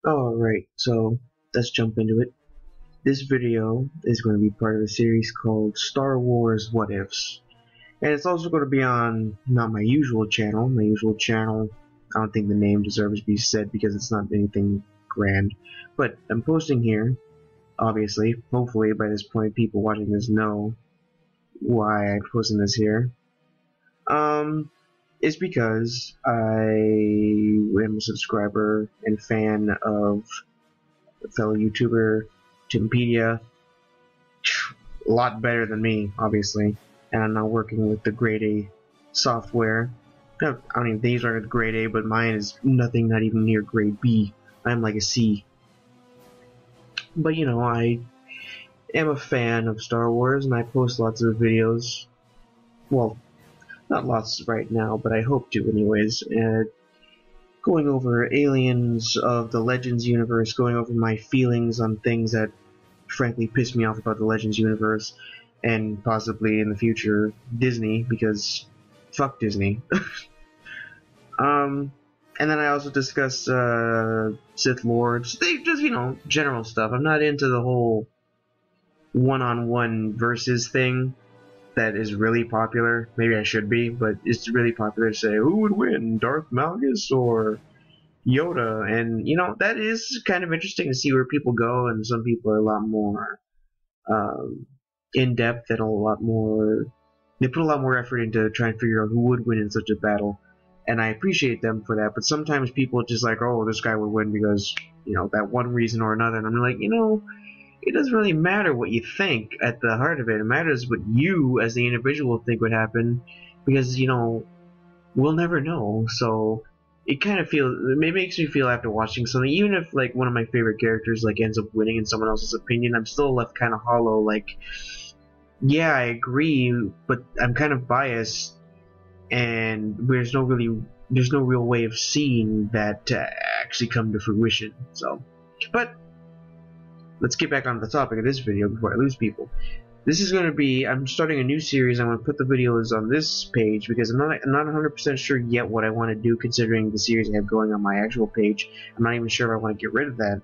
Alright, so let's jump into it. This video is going to be part of a series called Star Wars What Ifs. And it's also going to be on not my usual channel. My usual channel, I don't think the name deserves to be said because it's not anything grand. But I'm posting here, obviously. Hopefully by this point people watching this know why I'm posting this here. Is because I am a subscriber and fan of fellow YouTuber Timpire, a lot better than me, obviously, and I'm now working with the grade A software. I don't even think these are grade A, but mine is nothing, not even near grade B. I'm like a C. But you know, I am a fan of Star Wars, and I post lots of videos. Well, not lots right now, but I hope to anyways. Going over aliens of the Legends universe, going over my feelings on things that frankly piss me off about the Legends universe, and possibly in the future Disney, because fuck Disney. And then I also discuss Sith Lords, just, you know, general stuff. I'm not into the whole one-on-one versus thing that is really popular. Maybe I should be, but it's really popular to say, who would win, Darth Malgus or Yoda? And, you know, that is kind of interesting to see where people go, and some people are a lot more in-depth and a lot more... They put a lot more effort into trying to figure out who would win in such a battle, and I appreciate them for that, but sometimes people just like, oh, this guy would win because, you know, that one reason or another, and I'm like, you know, it doesn't really matter what you think at the heart of it. It matters what you, as the individual, think would happen, because, you know, we'll never know. So it kind of makes me feel after watching something, even if like one of my favorite characters like ends up winning in someone else's opinion, I'm still left kind of hollow. Like, yeah, I agree, but I'm kind of biased, and there's no real way of seeing that actually come to fruition. So, but let's get back on the topic of this video before I lose people. This is going to be, I'm starting a new series. I'm going to put the videos on this page because I'm not 100% sure yet what I want to do, considering the series I have going on my actual page. I'm not even sure if I want to get rid of that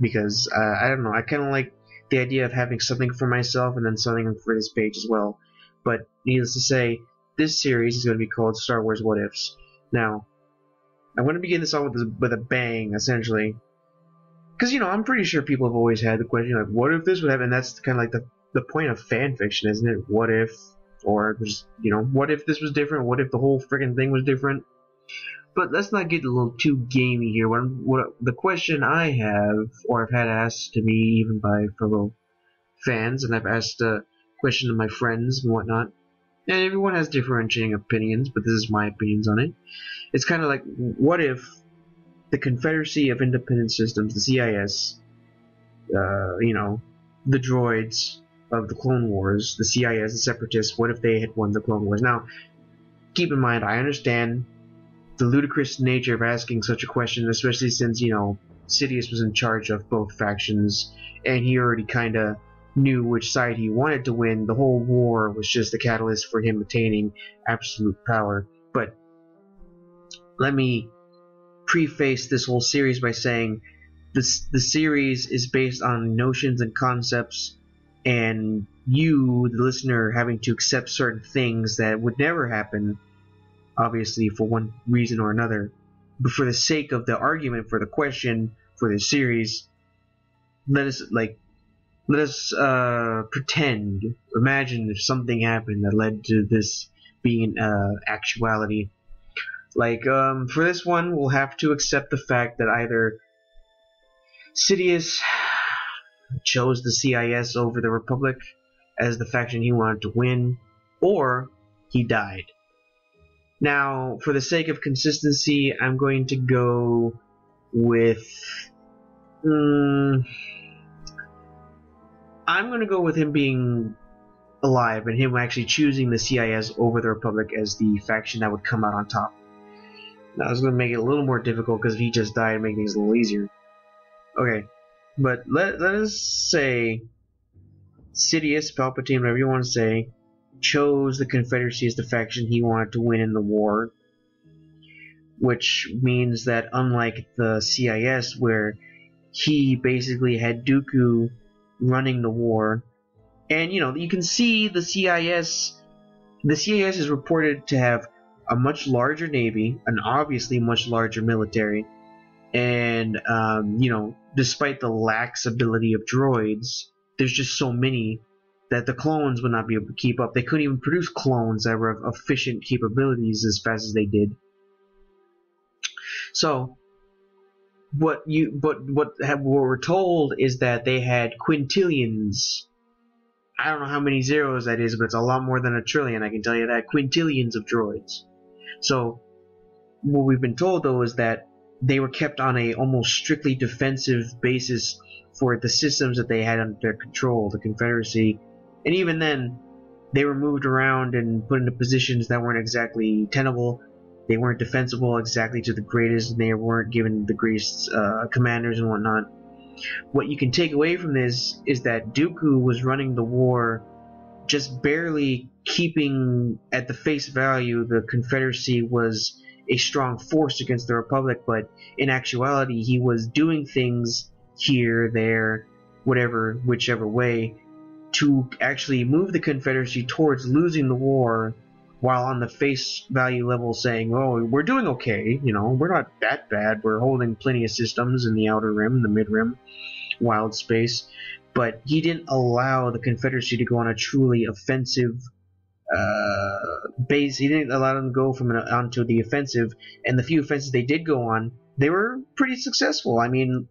because, I don't know, I kind of like the idea of having something for myself and then something for this page as well. But needless to say, this series is going to be called Star Wars What Ifs. Now, I want to begin this all with a bang, essentially. Because, you know, I'm pretty sure people have always had the question, like, what if this would happen? And that's kind of like the point of fan fiction, isn't it? What if, or just, you know, what if this was different? What if the whole friggin' thing was different? But let's not get a little too gamey here. What the question I have, or I've had asked to me even by fellow fans, and I've asked a question to my friends and whatnot, and everyone has differentiating opinions, but this is my opinions on it. It's kind of like, what if the Confederacy of Independent Systems, the CIS, you know, the droids of the Clone Wars, the CIS, the Separatists, what if they had won the Clone Wars? Now, keep in mind, I understand the ludicrous nature of asking such a question, especially since, you know, Sidious was in charge of both factions, and he already kind of knew which side he wanted to win. The whole war was just the catalyst for him attaining absolute power. But let me preface this whole series by saying the series is based on notions and concepts, and you, the listener, having to accept certain things that would never happen, obviously, for one reason or another. But for the sake of the argument, for the question, for this series, let us pretend, imagine if something happened that led to this being actuality. Like, for this one, we'll have to accept the fact that either Sidious chose the CIS over the Republic as the faction he wanted to win, or he died. Now, for the sake of consistency, I'm going to go with... I'm going to go with him being alive and him actually choosing the CIS over the Republic as the faction that would come out on top. Now, I was going to make it a little more difficult because if he just died, it'd make things a little easier. Okay, but let us say Sidious, Palpatine, whatever you want to say, chose the Confederacy as the faction he wanted to win in the war. which means that unlike the CIS, where he basically had Dooku running the war, and you can see the CIS. The CIS is reported to have a much larger navy, an obviously much larger military, and despite the lax ability of droids, there's just so many that the clones would not be able to keep up. They couldn't even produce clones that were of efficient capabilities as fast as they did. So, what we're told is that they had quintillions. I don't know how many zeros that is, but it's a lot more than a trillion. I can tell you that. Quintillions of droids. So, what we've been told though is that they were kept on a almost strictly defensive basis for the systems that they had under their control, the Confederacy. And even then, they were moved around and put into positions that weren't exactly tenable. They weren't defensible exactly to the greatest, and they weren't given the greatest commanders and whatnot. What you can take away from this is that Dooku was running the war just barely keeping at the face value the Confederacy was a strong force against the Republic, but in actuality he was doing things here, there, whichever way, to actually move the Confederacy towards losing the war, while on the face value level saying, oh, we're doing okay, we're not that bad, we're holding plenty of systems in the outer rim, the mid rim, wild space. But he didn't allow the Confederacy to go on a truly offensive base. He didn't allow them to go onto the offensive, and the few offensives they did go on, they were pretty successful. I mean,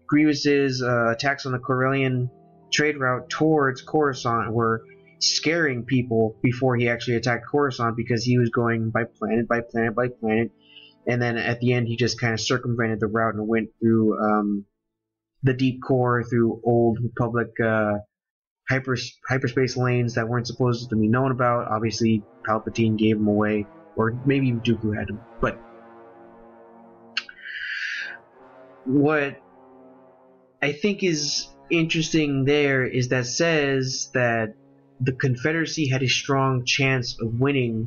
Grievous's attacks on the Corellian trade route towards Coruscant were scaring people before he actually attacked Coruscant, because he was going by planet by planet by planet, and then at the end he just kind of circumvented the route and went through the deep core, through old Republic hyperspace lanes that weren't supposed to be known about. Obviously Palpatine gave them away, or maybe Dooku had them. But what I think is interesting there is that says that the Confederacy had a strong chance of winning,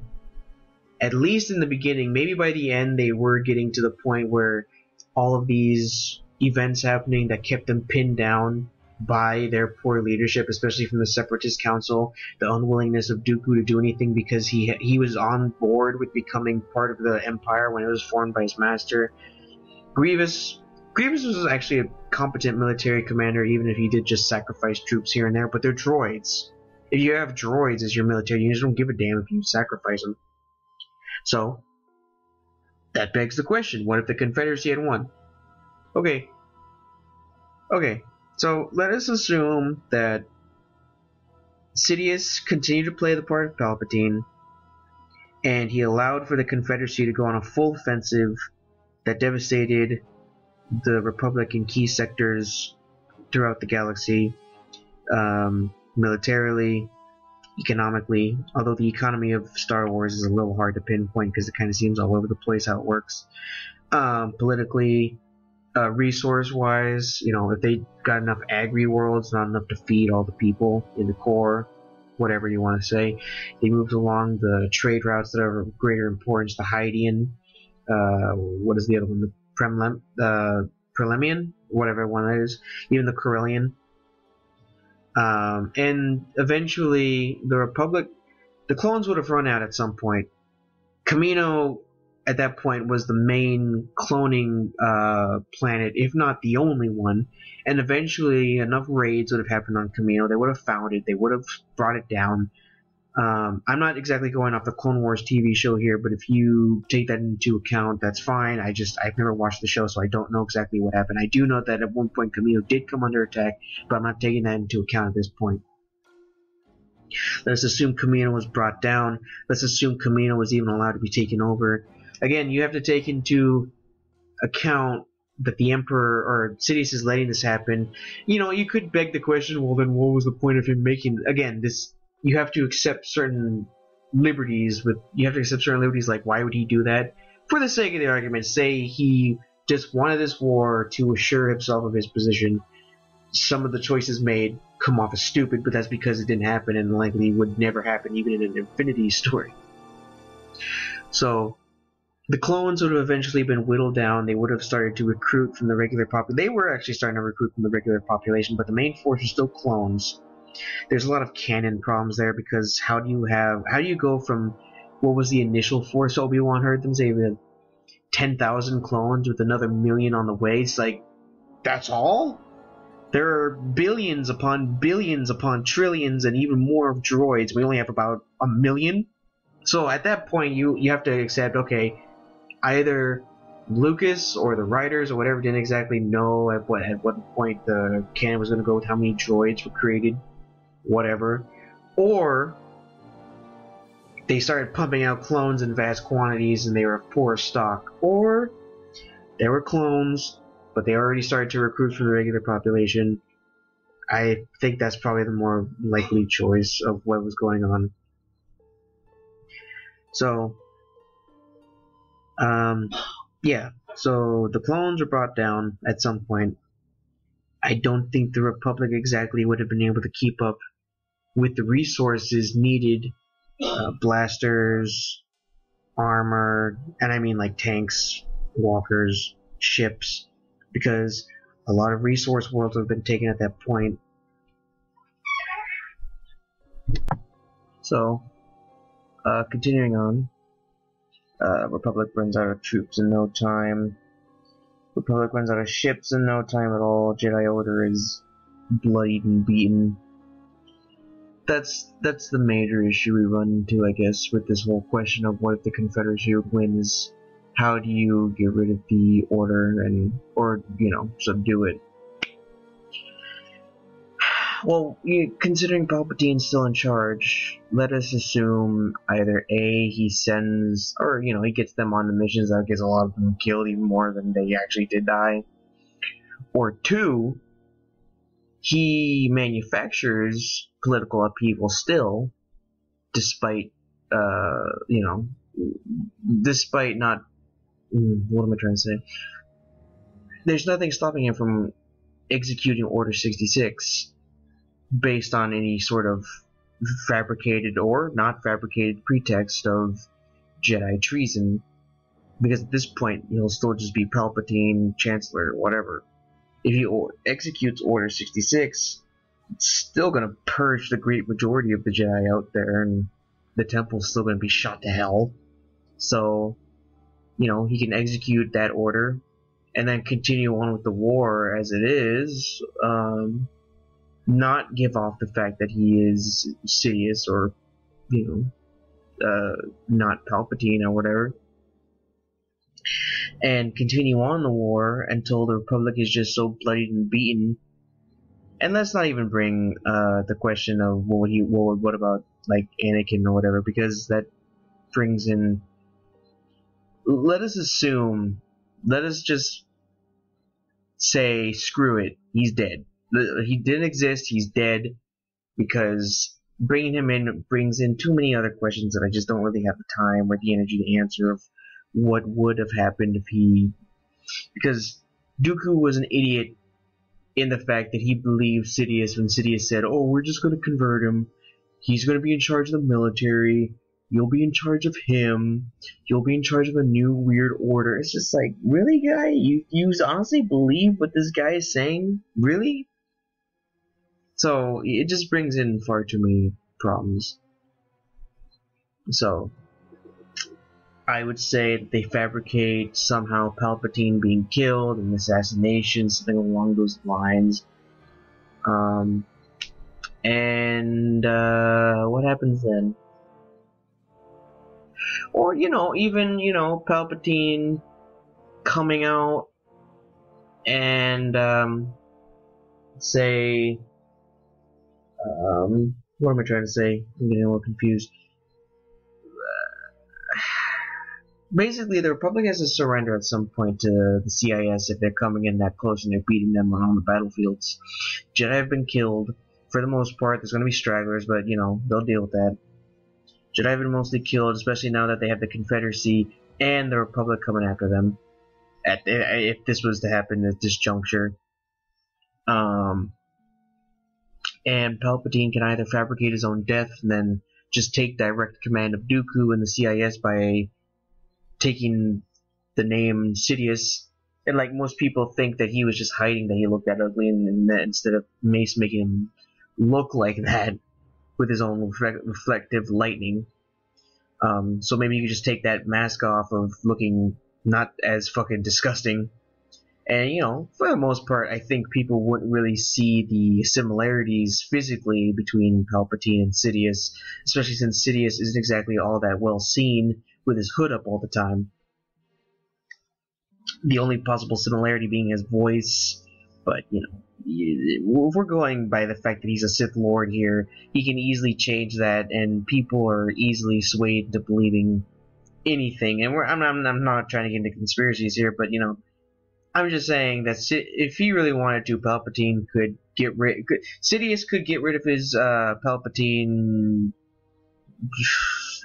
at least in the beginning. Maybe by the end they were getting to the point where all of these events happening that kept them pinned down by their poor leadership, especially from the Separatist Council, the unwillingness of Dooku to do anything because he was on board with becoming part of the Empire when it was formed by his master. Grievous was actually a competent military commander, even if he did just sacrifice troops here and there, but they're droids. If you have droids as your military, you just don't give a damn if you sacrifice them. So, that begs the question, what if the Confederacy had won? Okay, so let us assume that Sidious continued to play the part of Palpatine, and he allowed for the Confederacy to go on a full offensive that devastated the Republic in key sectors throughout the galaxy, militarily, economically, although the economy of Star Wars is a little hard to pinpoint because it kind of seems all over the place how it works. Politically, resource-wise, if they got enough agri-worlds, not enough to feed all the people in the core, whatever you want to say, they moved along the trade routes that are of greater importance, the Hydian, what is the other one, the Prelemian, whatever one that is, even the Corellian. And eventually the Republic, the clones would have run out at some point. Kamino at that point was the main cloning planet, if not the only one, and eventually enough raids would have happened on Kamino. They would have found it, they would have brought it down. I'm not exactly going off the Clone Wars TV show here, but if you take that into account, that's fine. I've never watched the show, so I don't know exactly what happened. I do know that at one point Kamino did come under attack, but I'm not taking that into account at this point. Let's assume Kamino was brought down. Let's assume Kamino was even allowed to be taken over. Again, you have to take into account that the Emperor, or Sidious, is letting this happen. You could beg the question, well then what was the point of him making... Again, you have to accept certain liberties like, why would he do that? For the sake of the argument, say he just wanted this war to assure himself of his position. Some of the choices made come off as stupid, but that's because it didn't happen and likely would never happen even in an Infinity story. So, the clones would have eventually been whittled down. They would have started to recruit from the regular population. They were actually starting to recruit from the regular population, but the main force was still clones. There's a lot of canon problems there because how do you go from what was the initial force Obi-Wan heard them say we had 10,000 clones with another million on the way? It's like, that's all? There are billions upon trillions and even more of droids. We only have about a million. So at that point, you have to accept, okay, either Lucas or the writers or whatever didn't exactly know at what point the canon was going to go with how many droids were created, whatever, or they started pumping out clones in vast quantities and they were of poor stock, or there were clones but they already started to recruit from the regular population. I think that's probably the more likely choice of what was going on. So, yeah. So the clones were brought down at some point. I don't think the Republic exactly would have been able to keep up with the resources needed. Blasters, armor, and I mean like tanks, walkers, ships, because a lot of resource worlds have been taken at that point. So, continuing on, Republic runs out of troops in no time. Republic runs out of ships in no time at all. Jedi Order is bloodied and beaten. That's the major issue we run into, I guess, with this whole question of what if the Confederacy wins. How do you get rid of the Order or subdue it? Well, considering Palpatine's still in charge, let us assume either A, he sends, or he gets them on the missions that gets a lot of them killed even more than they actually did die, or 2, he manufactures political upheaval still, despite despite not. What am I trying to say? There's nothing stopping him from executing Order 66 based on any sort of fabricated or not fabricated pretext of Jedi treason, because at this point he'll still just be Palpatine, Chancellor, whatever. If he executes Order 66, it's still going to purge the great majority of the Jedi out there, and the temple's still going to be shot to hell. So, he can execute that order and then continue on with the war as it is, not give off the fact that he is Sidious or, not Palpatine or whatever, and continue on the war until the Republic is just so bloodied and beaten. And let's not even bring the question of what about like Anakin or whatever, because that brings in. Let us just say, screw it, he's dead. He didn't exist, he's dead, because bringing him in brings in too many other questions that I just don't really have the time or the energy to answer of what would have happened if he. Because Dooku was an idiot in the fact that he believed Sidious when Sidious said, oh, we're just going to convert him, he's going to be in charge of the military, you'll be in charge of him, you'll be in charge of a new weird order. It's just like, really, guy? You honestly believe what this guy is saying? Really? So, it just brings in far too many problems. So, I would say that they fabricate somehow Palpatine being killed, an assassination, something along those lines. And what happens then? Or, even, Palpatine coming out and, say, what am I trying to say? I'm getting a little confused. Basically, the Republic has to surrender at some point to the CIS if they're coming in that close and they're beating them on the battlefields. Jedi have been killed. For the most part, there's going to be stragglers, but, they'll deal with that. Jedi have been mostly killed, especially now that they have the Confederacy and the Republic coming after them. If this was to happen at this juncture. And Palpatine can either fabricate his own death and then just take direct command of Dooku and the CIS by taking the name Sidious. And like most people think that he was just hiding that he looked that ugly, and that instead of Mace making him look like that with his own reflective lightning. So maybe you could just take that mask off of looking not as fucking disgusting. And, you know, for the most part, I think people wouldn't really see the similarities physically between Palpatine and Sidious, especially since Sidious isn't exactly all that well seen with his hood up all the time. The only possible similarity being his voice, but, you know, if we're going by the fact that he's a Sith Lord here, he can easily change that, and people are easily swayed into believing anything. And I'm not trying to get into conspiracies here, but, you know, I'm just saying that if he really wanted to, Palpatine could get rid. Sidious could get rid of his Palpatine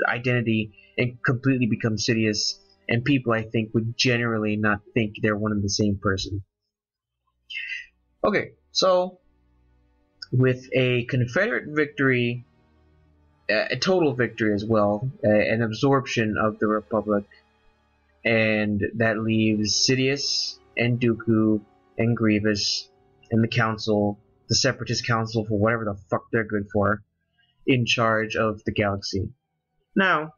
identity and completely become Sidious, and people, I think, would generally not think they're one and the same person. Okay, so with a Confederate victory, a total victory as well, an absorption of the Republic, and that leaves Sidious and Dooku and Grievous and the Council, the Separatist Council, for whatever the fuck they're good for, in charge of the galaxy. Now,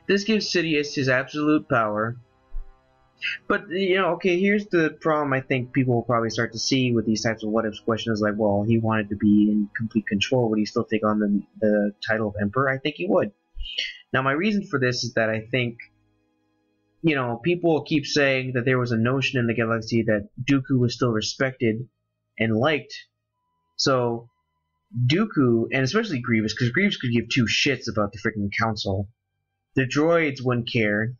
this gives Sidious his absolute power, but, you know, okay, here's the problem I think people will probably start to see with these types of what-if questions, like, well, he wanted to be in complete control, would he still take on the title of Emperor? I think he would. Now, my reason for this is that I think, you know, people keep saying that there was a notion in the galaxy that Dooku was still respected and liked. So, Dooku, and especially Grievous, because Grievous could give two shits about the freaking council. The droids wouldn't care.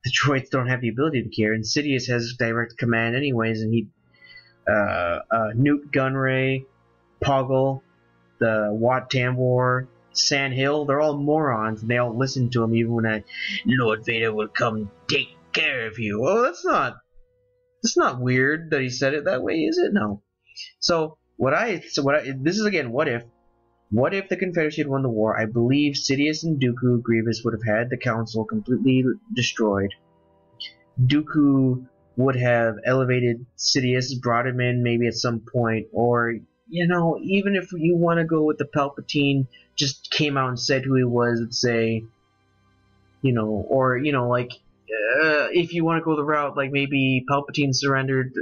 The droids don't have the ability to care, and Sidious has direct command anyways, and he, Newt Gunray, Poggle, the Wat Tambor, Sandhill, they're all morons, and they all listen to him even when Lord Vader will come take care of you. Well, that's not weird that he said it that way, is it? No. So this is again, what if? What if the Confederacy had won the war? I believe Sidious and Dooku, Grievous would have had the council completely destroyed. Dooku would have elevated Sidious, brought him in maybe at some point, or, you know, even if you want to go with the Palpatine, just came out and said who he was, and say, you know, or, you know, like, if you want to go the route, like maybe Palpatine surrendered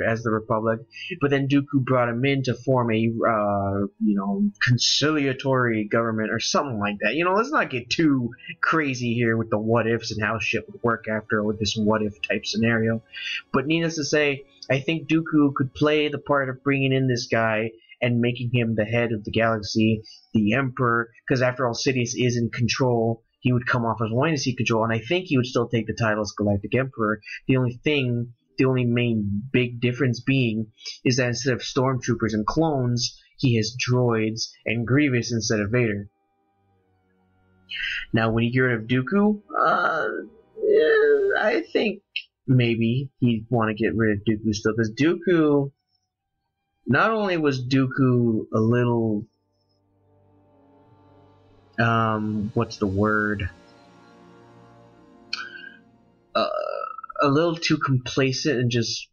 as the Republic, but then Dooku brought him in to form a, you know, conciliatory government or something like that. You know, let's not get too crazy here with the what ifs and how shit would work after with this what if type scenario. But needless to say, I think Dooku could play the part of bringing in this guy and making him the head of the galaxy, the Emperor, because after all, Sidious is in control. He would come off as wanting to seek control, and I think he would still take the title as Galactic Emperor. The only main big difference being is that instead of stormtroopers and clones, he has droids and Grievous instead of Vader. Now, when you get rid of Dooku, I think maybe he'd want to get rid of Dooku still, because Dooku, not only was Dooku a little, what's the word? A little too complacent and just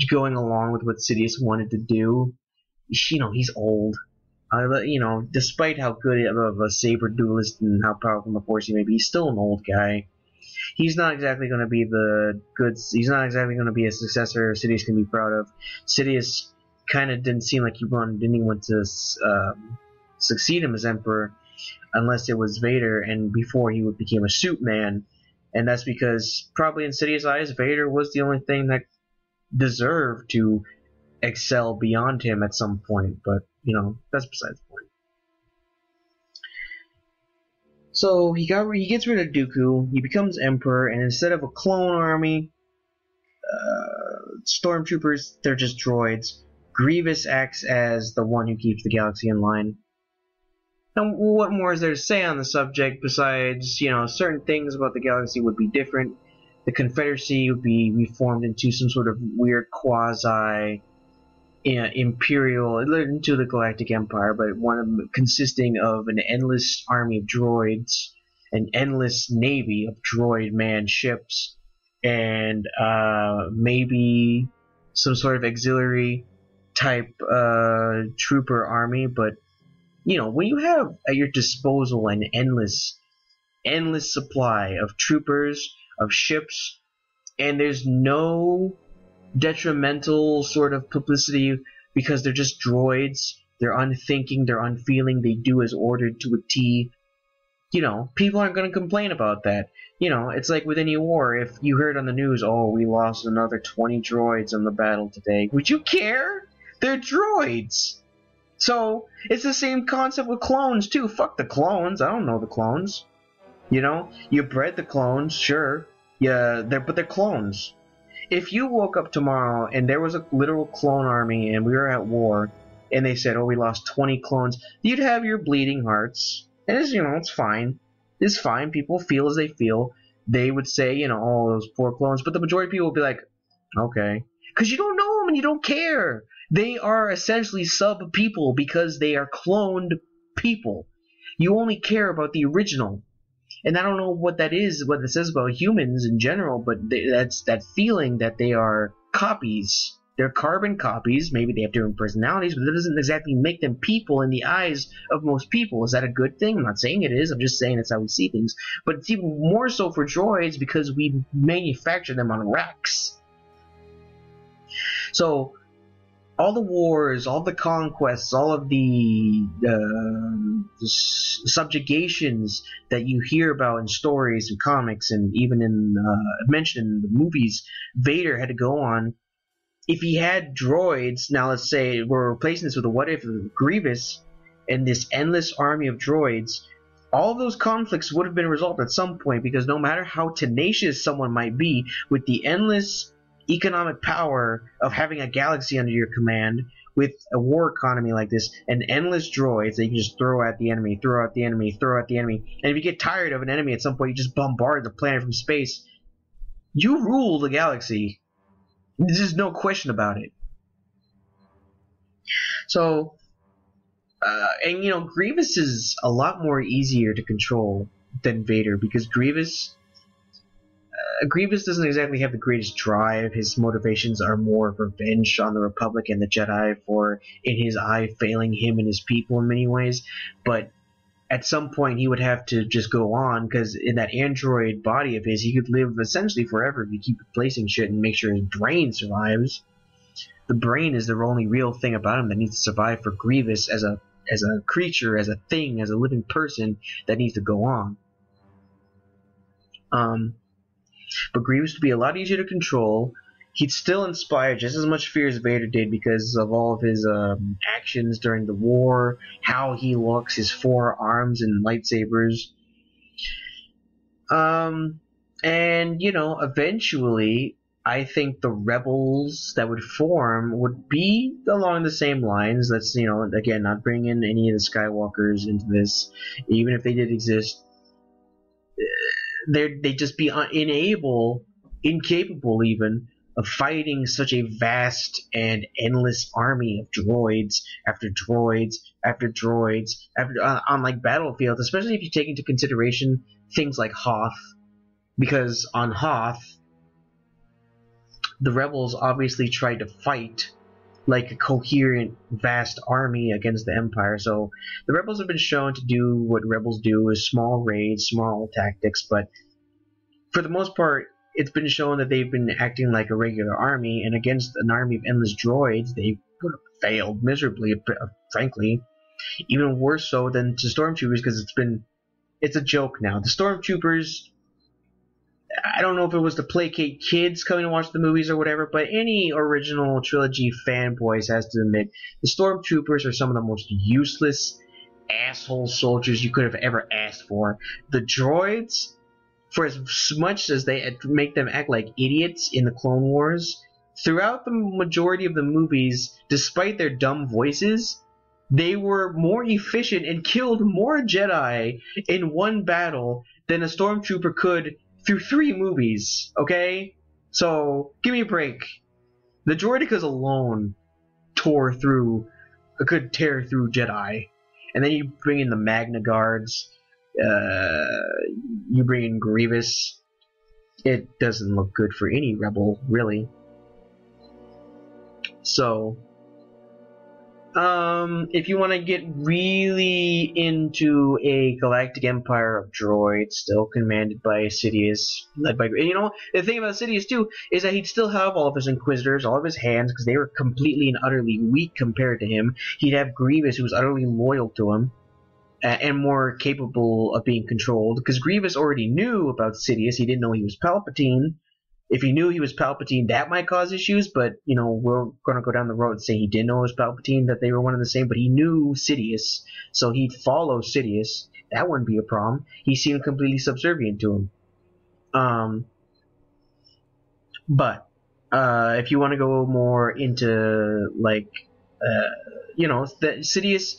going along with what Sidious wanted to do. You know, he's old. You know, despite how good of a saber duelist and how powerful in the Force he may be, he's still an old guy. He's not exactly going to be he's not exactly going to be a successor Sidious can be proud of. Sidious kind of didn't seem like he wanted anyone to succeed him as Emperor unless it was Vader, and before he became a suit man. And that's because probably in Sidious' eyes, Vader was the only thing that deserved to excel beyond him at some point. But, you know, that's besides the point. So he gets rid of Dooku, he becomes Emperor, and instead of a clone army, stormtroopers, they're just droids. Grievous acts as the one who keeps the galaxy in line. Now, what more is there to say on the subject besides, you know, certain things about the galaxy would be different. The Confederacy would be reformed into some sort of weird quasi Imperial, into the Galactic Empire, but one consisting of an endless army of droids an endless navy of droid manned ships and maybe some sort of auxiliary type trooper army. But when you have at your disposal an endless supply of troopers, of ships, and there's no detrimental sort of publicity because they're just droids, they're unthinking, they're unfeeling, they do as ordered to a T, people aren't going to complain about that. It's like with any war, if you heard on the news, oh, we lost another 20 droids in the battle today, would you care? They're droids! So, it's the same concept with clones, too. Fuck the clones, I don't know the clones. You bred the clones, sure, yeah, but they're clones. If you woke up tomorrow and there was a literal clone army and we were at war, and they said, oh, we lost 20 clones, you'd have your bleeding hearts. And it's fine. It's fine. People feel as they feel. They would say, oh, those poor clones. But the majority of people would be like, okay. Because you don't know them and you don't care. They are essentially sub-people because they are cloned people. You only care about the original. And I don't know what that is, what it says about humans in general, but that's that feeling that they are copies. They're carbon copies. Maybe they have different personalities, but that doesn't exactly make them people in the eyes of most people. Is that a good thing? I'm not saying it is. I'm just saying that's how we see things. But it's even more so for droids because we manufacture them on racks. So all the wars, all the conquests, all of the subjugations that you hear about in stories and comics and even mentioned in the movies Vader had to go on. If he had droids, now let's say we're replacing this with a what if of Grievous and this endless army of droids, all of those conflicts would have been resolved at some point, because no matter how tenacious someone might be, with the endless economic power of having a galaxy under your command, with a war economy like this, and endless droids that you can just throw at the enemy, throw at the enemy, throw at the enemy, and if you get tired of an enemy at some point, you just bombard the planet from space. You rule the galaxy. There's no question about it. So, and Grievous is a lot more easier to control than Vader, because Grievous doesn't exactly have the greatest drive. His motivations are more of revenge on the Republic and the Jedi for, in his eye, failing him and his people in many ways. But at some point he would have to just go on, because in that android body of his, he could live essentially forever if you keep replacing shit and make sure his brain survives. The brain is the only real thing about him that needs to survive for Grievous as a creature, as a thing, as a living person that needs to go on. But Grievous would be a lot easier to control. He'd still inspire just as much fear as Vader did because of all of his actions during the war, how he looks, his 4 arms and lightsabers. And, eventually, I think the rebels that would form would be along the same lines. Let's, again, not bring in any of the Skywalkers into this. Even if they did exist, they'd just be incapable even, of fighting such a vast and endless army of droids after droids after droids on like battlefields, especially if you take into consideration things like Hoth, because on Hoth the rebels obviously tried to fight like a coherent vast army against the Empire. So the rebels have been shown to do what rebels do, is small raids, small tactics, but for the most part it's been shown that they've been acting like a regular army, and against an army of endless droids, they failed miserably, frankly. Even worse so than to stormtroopers, because it's a joke now. The stormtroopers, I don't know if it was to placate kids coming to watch the movies or whatever, but any original trilogy fanboys has to admit, the stormtroopers are some of the most useless asshole soldiers you could have ever asked for. The droids, for as much as they make them act like idiots in the Clone Wars, throughout the majority of the movies, despite their dumb voices, they were more efficient and killed more Jedi in one battle than a stormtrooper could through 3 movies, okay? So, give me a break. The droidicas alone could tear through Jedi. And then you bring in the Magna Guards, You bring in Grievous, it doesn't look good for any rebel, really. So, if you want to get really into a galactic empire of droids, still commanded by Sidious, led by... And the thing about Sidious, too, is that he'd still have all of his Inquisitors, all of his hands, because they were completely and utterly weak compared to him. He'd have Grievous, who was utterly loyal to him, and more capable of being controlled, because Grievous already knew about Sidious. He didn't know he was Palpatine. If he knew he was Palpatine, that might cause issues, but, we're going to go down the road and say he didn't know it was Palpatine, that they were one and the same, but he knew Sidious, so he'd follow Sidious. That wouldn't be a problem. He seemed completely subservient to him. But if you want to go more into, Sidious,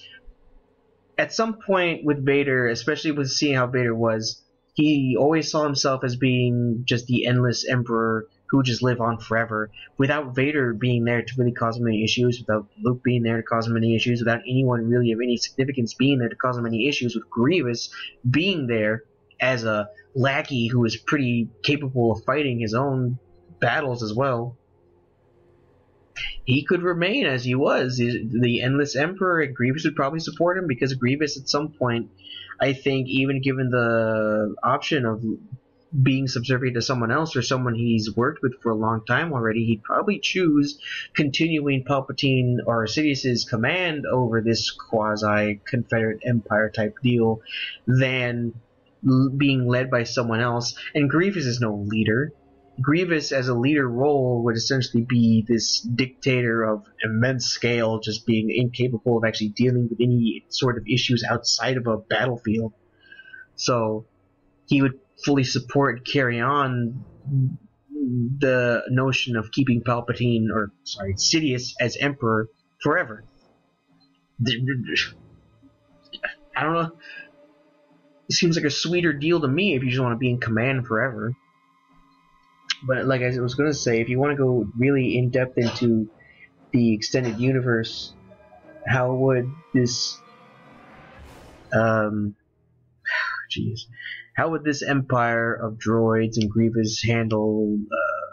at some point with Vader, especially with seeing how Vader was, he always saw himself as being just the endless emperor who would just live on forever, without Vader being there to really cause him any issues, without Luke being there to cause him any issues, without anyone really of any significance being there to cause him any issues, with Grievous being there as a lackey who is pretty capable of fighting his own battles as well. He could remain as he was, the endless emperor, and Grievous would probably support him, because Grievous at some point, I think, even given the option of being subservient to someone else or someone he's worked with for a long time already, he'd probably choose continuing Palpatine or Sidious's command over this quasi-Confederate Empire type deal than being led by someone else. And Grievous is no leader. Grievous as a leader role would essentially be this dictator of immense scale, just being incapable of actually dealing with any sort of issues outside of a battlefield. So he would fully support and carry on the notion of keeping Sidious as emperor forever. I don't know. It seems like a sweeter deal to me if you just want to be in command forever. But like I was going to say, if you want to go really in-depth into the extended universe, how would this... how would this empire of droids and Grievous handle...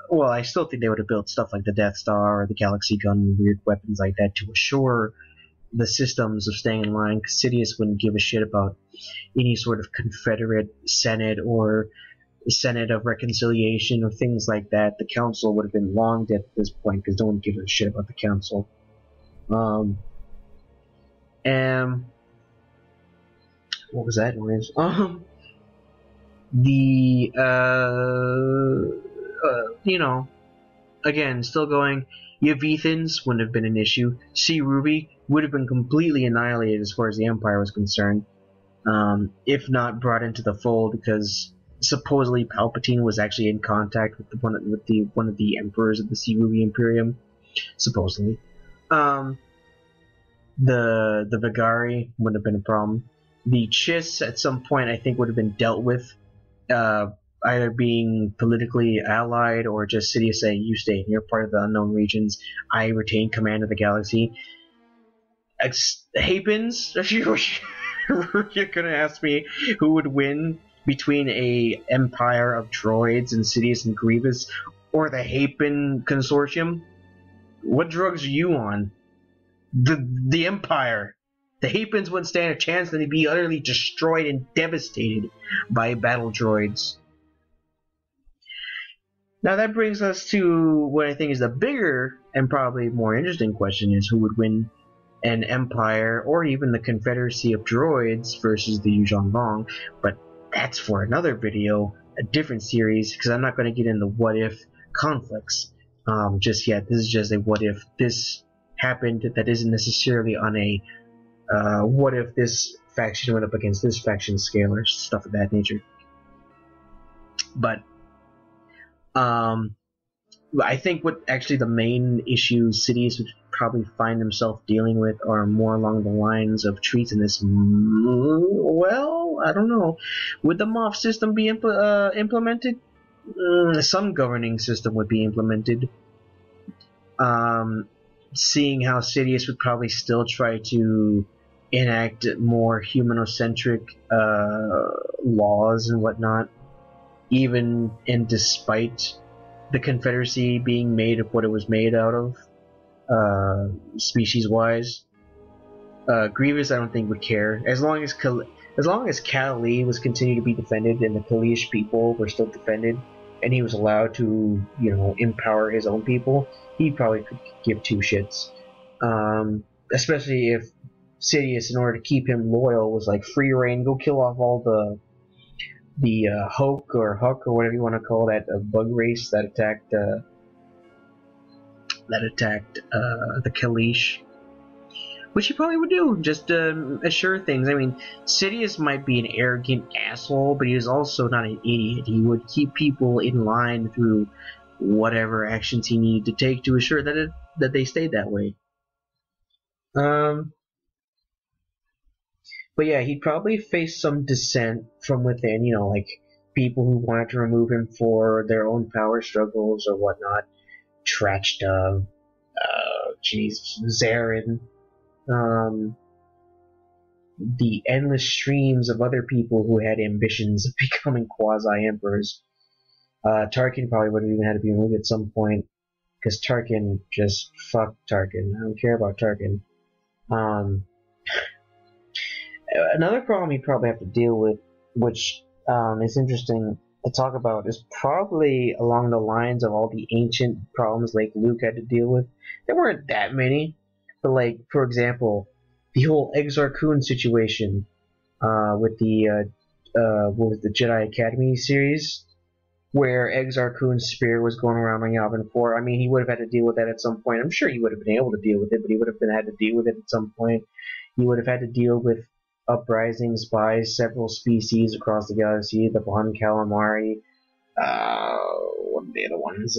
well, I still think they would have built stuff like the Death Star or the Galaxy Gun and weird weapons like that to assure the systems of staying in line, because Sidious wouldn't give a shit about any sort of Confederate Senate or Senate of Reconciliation or things like that. The Council would have been long dead at this point, because no one gives a shit about the Council. And what was that noise? Again, still going. Yavithans wouldn't have been an issue. C. Ruby would have been completely annihilated as far as the Empire was concerned, if not brought into the fold, because supposedly Palpatine was actually in contact with one of the emperors of the C. Ruby Imperium, supposedly. The Vigari wouldn't have been a problem. The Chiss at some point I think would have been dealt with, either being politically allied or just Sidious saying, you stay in your part of the unknown regions, I retain command of the galaxy. Hapens, you're gonna ask me who would win between a empire of droids and Sidious and Grievous, or the Hapen Consortium? What drugs are you on? The Empire. The Hapens wouldn't stand a chance, and they'd be utterly destroyed and devastated by battle droids. Now that brings us to what I think is the bigger and probably more interesting question, is who would win an empire or even the Confederacy of Droids versus the Yuuzhan Vong, but that's for another video, a different series, because I'm not going to get into what if conflicts just yet. This is just a what if this happened, that isn't necessarily on a what if this faction went up against this faction scale or stuff of that nature. But I think what actually the main issues Sidious would probably find himself dealing with are more along the lines of treasonous. Well, I don't know. Would the MOF system be implemented? Some governing system would be implemented. Seeing how Sidious would probably still try to enact more humanocentric laws and whatnot, even and despite the Confederacy being made of what it was made out of, species-wise. Grievous, I don't think, would care as long as Kali was continued to be defended and the Kalish people were still defended, and he was allowed to, empower his own people. He probably could give two shits. Especially if Sidious, in order to keep him loyal, was like free reign, go kill off all the Hulk or whatever you want to call that bug race that attacked the Kalish. Which he probably would do, just to assure things. I mean, Sidious might be an arrogant asshole, but he was also not an idiot. He would keep people in line through whatever actions he needed to take to assure that they stayed that way. But yeah, he'd probably face some dissent from within, like people who wanted to remove him for their own power struggles or whatnot. Trachta, Zarin. The endless streams of other people who had ambitions of becoming quasi-emperors. Tarkin probably would have even had to be removed at some point, because Tarkin, just fuck Tarkin. I don't care about Tarkin. Another problem he'd probably have to deal with, which is interesting to talk about, is probably along the lines of all the ancient problems like Luke had to deal with. There weren't that many. But, like, for example, the whole Exar Kun situation with the what was the Jedi Academy series, where Exar Kun's spear was going around on Yavin 4. I mean, he would have had to deal with that at some point. I'm sure he would have been able to deal with it, but he would have had to deal with it at some point. He would have had to deal with uprisings by several species across the galaxy, the Bon Calamari, what are the other ones?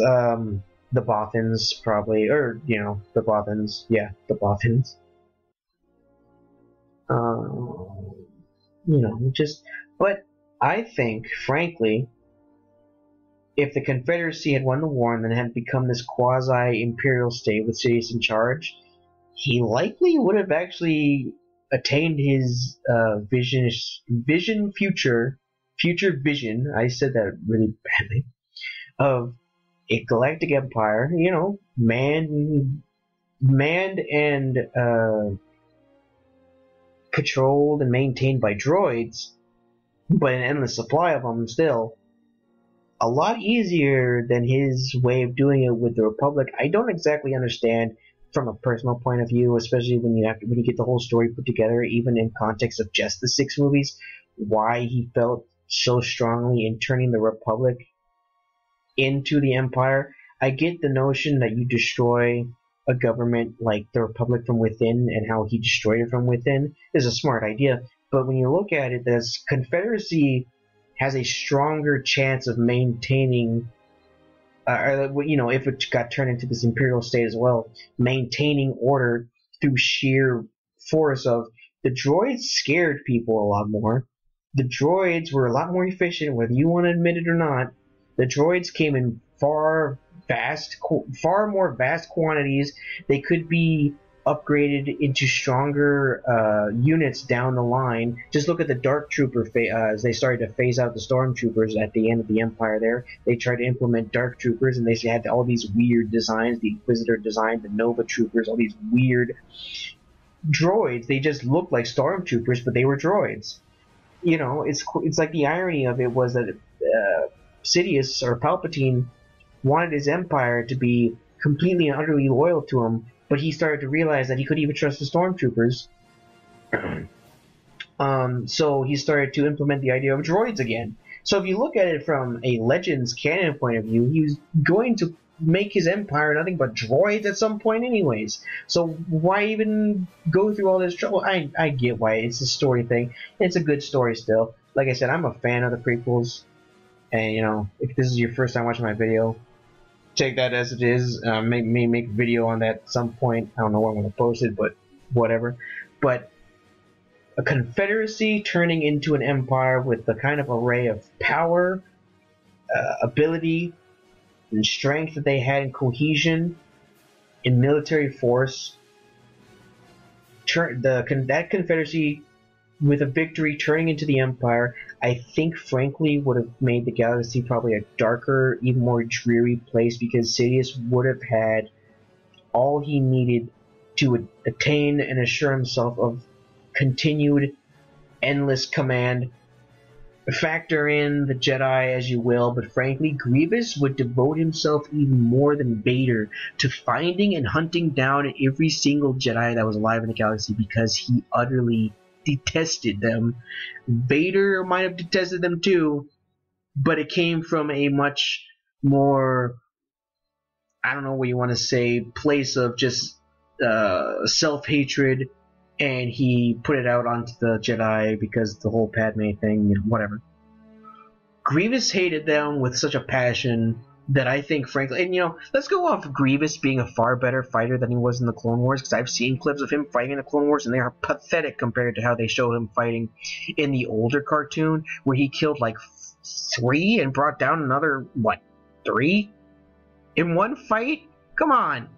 The Bothans, probably, or, the Bothans. Yeah, the Bothans. But I think, frankly, if the Confederacy had won the war and then had become this quasi-imperial state with Sidious in charge, he likely would have actually attained his future vision, I said that really badly, of a galactic empire, manned and patrolled and maintained by droids, but an endless supply of them still. A lot easier than his way of doing it with the Republic. I don't exactly understand from a personal point of view, especially when you get the whole story put together, even in context of just the 6 movies, why he felt so strongly in turning the Republic into the Empire. I get the notion that you destroy a government like the Republic from within, and how he destroyed it from within is a smart idea. But when you look at it, the Confederacy has a stronger chance of maintaining, if it got turned into this Imperial state as well, maintaining order through sheer force of the droids scared people a lot more. The droids were a lot more efficient, whether you want to admit it or not. The droids came in far more vast quantities. They could be upgraded into stronger units down the line. Just look at the Dark Trooper as they started to phase out the Stormtroopers at the end of the Empire there. They tried to implement Dark Troopers, and they had all these weird designs, the Inquisitor design, the Nova Troopers, all these weird droids. They just looked like Stormtroopers, but they were droids. It's like the irony of it was that Sidious or Palpatine wanted his empire to be completely and utterly loyal to him, but he started to realize that he couldn't even trust the Stormtroopers. So he started to implement the idea of droids again. So if you look at it from a Legends canon point of view, he was going to make his empire nothing but droids at some point anyways. So why even go through all this trouble? I get why. It's a story thing. It's a good story still. Like I said, I'm a fan of the prequels. And, if this is your first time watching my video, take that as it is. May make a video on that at some point. I don't know when I'm going to post it, but whatever. But a confederacy turning into an empire with the kind of array of power, ability, and strength that they had in cohesion, in military force, that Confederacy, with a victory turning into the Empire, I think frankly would have made the galaxy probably a darker, even more dreary place, because Sidious would have had all he needed to attain and assure himself of continued endless command. Factor in the Jedi as you will, but frankly, Grievous would devote himself even more than Vader to finding and hunting down every single Jedi that was alive in the galaxy, because he utterly detested them. Vader might have detested them too, but it came from a much more, I don't know what you want to say, place of just self-hatred, and he put it out onto the Jedi because the whole Padme thing, you know, whatever. Grievous hated them with such a passion that I think, frankly, and you know, let's go off of Grievous being a far better fighter than he was in the Clone Wars, because I've seen clips of him fighting in the Clone Wars, and they are pathetic compared to how they show him fighting in the older cartoon, where he killed like 3 and brought down another, what, 3? In one fight? Come on.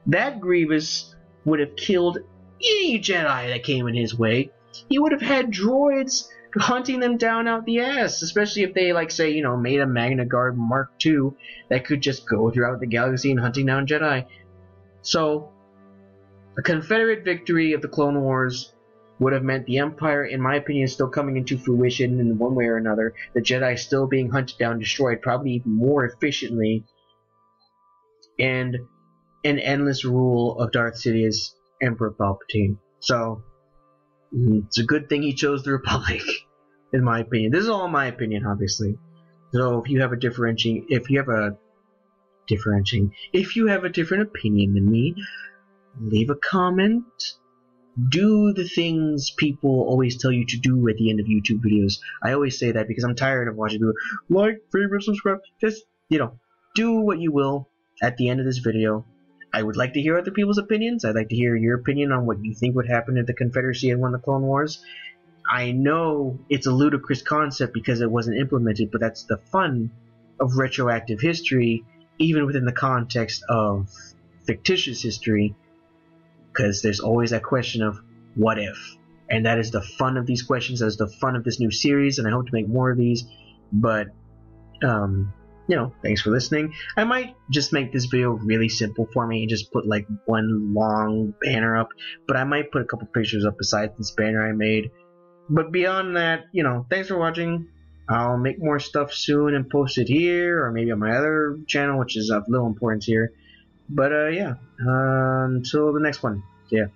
That Grievous would have killed any Jedi that came in his way. He would have had droids hunting them down out the ass, especially if they, like, say, you know, made a Magna Guard Mark II that could just go throughout the galaxy and hunting down Jedi. So, a Confederate victory of the Clone Wars would have meant the Empire, in my opinion, still coming into fruition in one way or another, the Jedi still being hunted down, destroyed, probably even more efficiently, and an endless rule of Darth Sidious, Emperor Palpatine. So, it's a good thing he chose the Republic, in my opinion. This is all my opinion, obviously. So if you have a different opinion than me, leave a comment. Do the things people always tell you to do at the end of YouTube videos. I always say that because I'm tired of watching people like, favorite, subscribe. Just, you know, do what you will at the end of this video. I would like to hear other people's opinions. I'd like to hear your opinion on what you think would happen if the Confederacy had won the Clone Wars. I know it's a ludicrous concept because it wasn't implemented, but that's the fun of retroactive history, even within the context of fictitious history, because there's always that question of what if. And that is the fun of these questions, that is the fun of this new series, and I hope to make more of these. But, you know, thanks for listening. I might just make this video really simple for me and just put like one long banner up, but I might put a couple pictures up besides this banner I made. But beyond that, you know, thanks for watching. I'll make more stuff soon and post it here, or maybe on my other channel, which is of little importance here. But yeah, until the next one. Yeah.